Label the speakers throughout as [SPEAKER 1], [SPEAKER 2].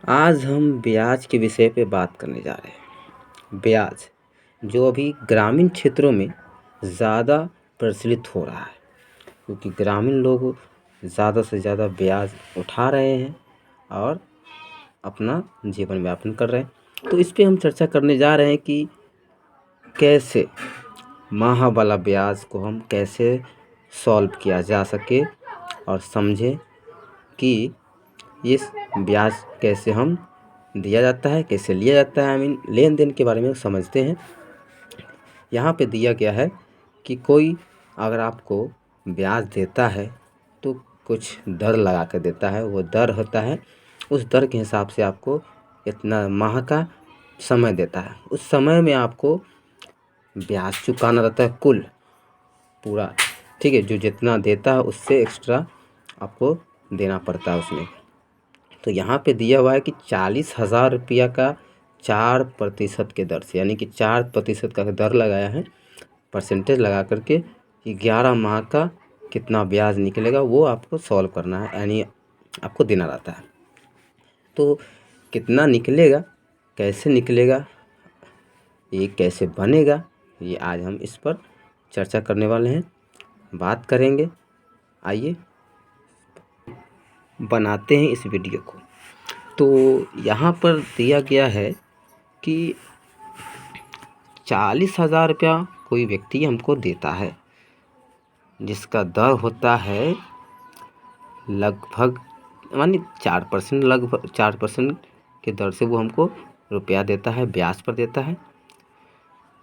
[SPEAKER 1] आज हम ब्याज के विषय पे बात करने जा रहे हैं। ब्याज जो अभी ग्रामीण क्षेत्रों में ज़्यादा प्रचलित हो रहा है, क्योंकि ग्रामीण लोग ज़्यादा से ज़्यादा ब्याज उठा रहे हैं और अपना जीवन यापन कर रहे हैं। तो इस पे हम चर्चा करने जा रहे हैं कि कैसे माह वाला ब्याज को हम कैसे सॉल्व किया जा सके और समझें कि इस ब्याज कैसे हम दिया जाता है, कैसे लिया जाता है। लेन देन के बारे में समझते हैं। यहाँ पे दिया गया है कि कोई अगर आपको ब्याज देता है तो कुछ दर लगा कर देता है। वो दर होता है, उस दर के हिसाब से आपको इतना माह का समय देता है। उस समय में आपको ब्याज चुकाना रहता है कुल पूरा, ठीक है। जो जितना देता है उससे एक्स्ट्रा आपको देना पड़ता है उसमें। तो यहाँ पे दिया हुआ है कि 40,000 रुपया का 4% के दर से, यानी कि 4% का दर लगाया है, परसेंटेज लगा करके 11 माह का कितना ब्याज निकलेगा वो आपको सॉल्व करना है, यानी आपको देना रहता है। तो कितना निकलेगा, कैसे निकलेगा, ये कैसे बनेगा, ये आज हम इस पर चर्चा करने वाले हैं, बात करेंगे। आइए बनाते हैं इस वीडियो को। तो यहाँ पर दिया गया है कि 40,000 रुपया कोई व्यक्ति हमको देता है, जिसका दर होता है लगभग मानिए 4%, लगभग 4% के दर से वो हमको रुपया देता है, ब्याज पर देता है।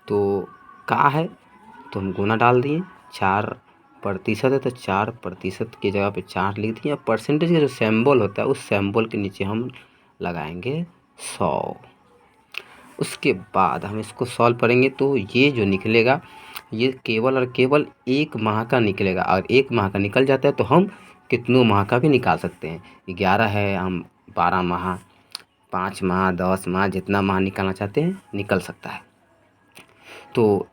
[SPEAKER 1] तो का है तो हम गुना डाल दिए, 4% है तो 4% की जगह पे 4 लिख दिए। परसेंटेज का जो सिंबल होता है उस सिंबल के नीचे हम लगाएंगे 100। उसके बाद हम इसको सॉल्व करेंगे तो ये जो निकलेगा ये केवल और केवल 1 माह का निकलेगा। और 1 माह का निकल जाता है तो हम कितनों माह का भी निकाल सकते हैं। 11 है, हम 12 माह, 5 माह, 10 माह, जितना माह निकालना चाहते हैं निकल सकता है। तो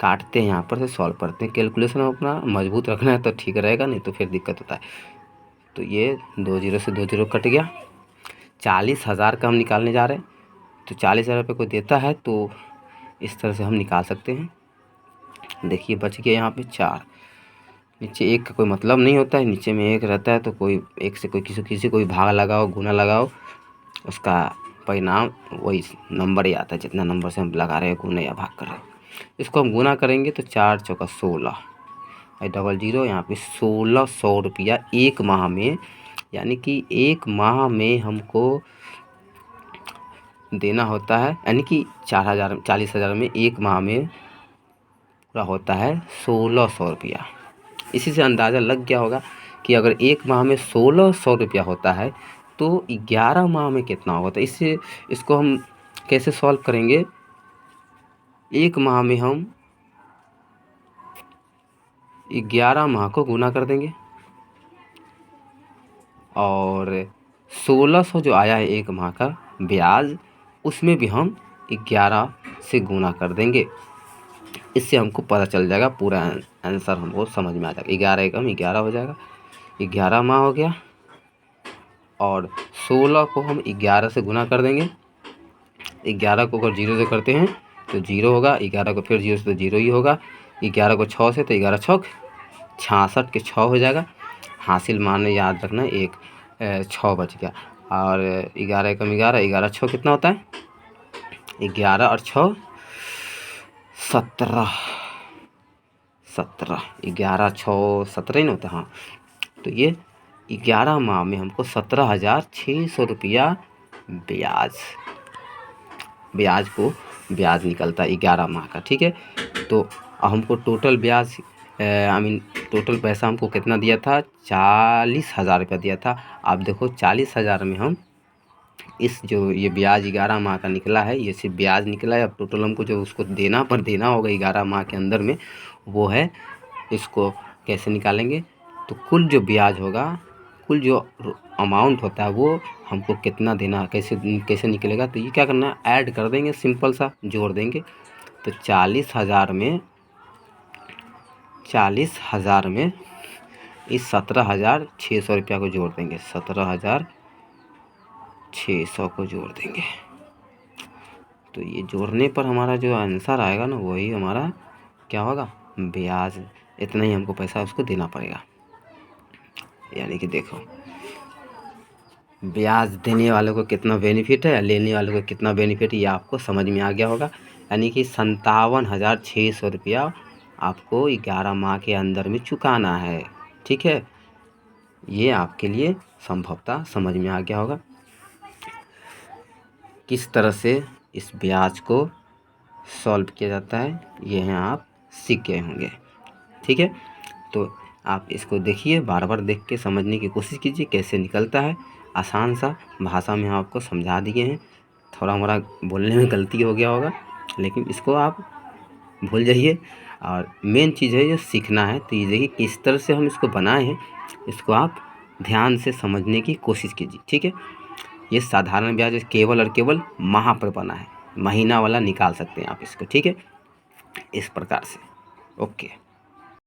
[SPEAKER 1] काटते हैं, यहाँ पर से सॉल्व करते हैं। कैलकुलेशन अपना मजबूत रखना है तो ठीक रहेगा, नहीं तो फिर दिक्कत होता है। तो ये 2 जीरो से 2 जीरो कट गया। 40,000 का हम निकालने जा रहे हैं। तो 40,000 रुपये कोई देता है तो इस तरह से हम निकाल सकते हैं। देखिए बच गया यहाँ पे 4, नीचे 1 का कोई मतलब नहीं होता है, नीचे में 1 रहता है तो कोई 1 से कोई किसी कोई भाग लगाओ, गुना लगाओ, उसका परिणाम वही नंबर ही आता है, जितना नंबर से हम लगा रहे हैं गुना या भाग कर रहे हैं। इसको हम गुना करेंगे तो 4 चौका 16 और डबल जीरो, यहाँ पे 1600 रुपया 1 माह में, यानी कि 1 माह में हमको देना होता है। यानी कि 40,000 में 1 माह में पूरा होता है 1600 रुपया। इसी से अंदाज़ा लग गया होगा कि अगर 1 माह में 1600 रुपया होता है तो 11 माह में कितना होगा। तो इसको हम कैसे सॉल्व करेंगे। 1 माह में हम 11 माह को गुना कर देंगे और 1600 जो आया है 1 माह का ब्याज, उसमें भी हम 11 से गुना कर देंगे। इससे हमको पता चल जाएगा, पूरा आंसर हमको समझ में आ जाएगा। 11 एकम 11 हो जाएगा, 11 माह हो गया। और 16 को हम 11 से गुना कर देंगे। 11 को अगर 0 से करते हैं तो 0 होगा, 11 को फिर 0 से तो 0 ही होगा। 11 को 6 से तो 11 छक 66 के 6 हो जाएगा। हासिल मान याद रखना, 6 बच गया। और 11 एकम 11, 11 6 कितना होता है, 11 और 6 17, 11 6 17 ही ना होता। हाँ, तो ये 11 माह में हमको 17,600 रुपया ब्याज निकलता है 11 माह का, ठीक है। तो हमको टोटल ब्याज टोटल पैसा हमको कितना दिया था, 40,000 रुपया दिया था। आप देखो 40,000 में हम इस जो ये ब्याज 11 माह का निकला है, ये सिर्फ ब्याज निकला है। अब टोटल हमको जो उसको देना होगा 11 माह के अंदर में, वो है, इसको कैसे निकालेंगे। तो कुल जो ब्याज होगा, कुल जो अमाउंट होता है वो हमको कितना देना, कैसे निकलेगा। तो ये क्या करना है, ऐड कर देंगे, सिंपल सा जोड़ देंगे। तो 40,000 में इस 17,600 रुपया को जोड़ देंगे। 17,600 600 को जोड़ देंगे। तो ये जोड़ने पर हमारा जो आंसर आएगा ना वही हमारा क्या होगा, ब्याज। इतना ही हमको पैसा उसको देना पड़ेगा। यानी कि देखो ब्याज देने वाले को कितना बेनिफिट है, लेने वाले को कितना बेनिफिट है, ये आपको समझ में आ गया होगा। यानी कि 57,600 रुपया आपको 11 माह के अंदर में चुकाना है। ठीक है, ये आपके लिए संभवतः समझ में आ गया होगा किस तरह से इस ब्याज को सॉल्व किया जाता है, ये हैं आप सीख गए होंगे। ठीक है, तो आप इसको देखिए, बार बार देख के समझने की कोशिश कीजिए कैसे निकलता है। आसान सा भाषा में हम आपको समझा दिए हैं। थोड़ा मोड़ा बोलने में गलती हो गया होगा, लेकिन इसको आप भूल जाइए। और मेन चीज़ है ये सीखना है। तो ये देखिए किस तरह से हम इसको बनाए हैं, इसको आप ध्यान से समझने की कोशिश कीजिए। ठीक है, ये साधारण ब्याज केवल और केवल माह पर बना है, महीना वाला निकाल सकते हैं आप इसको। ठीक है, इस प्रकार से। ओके।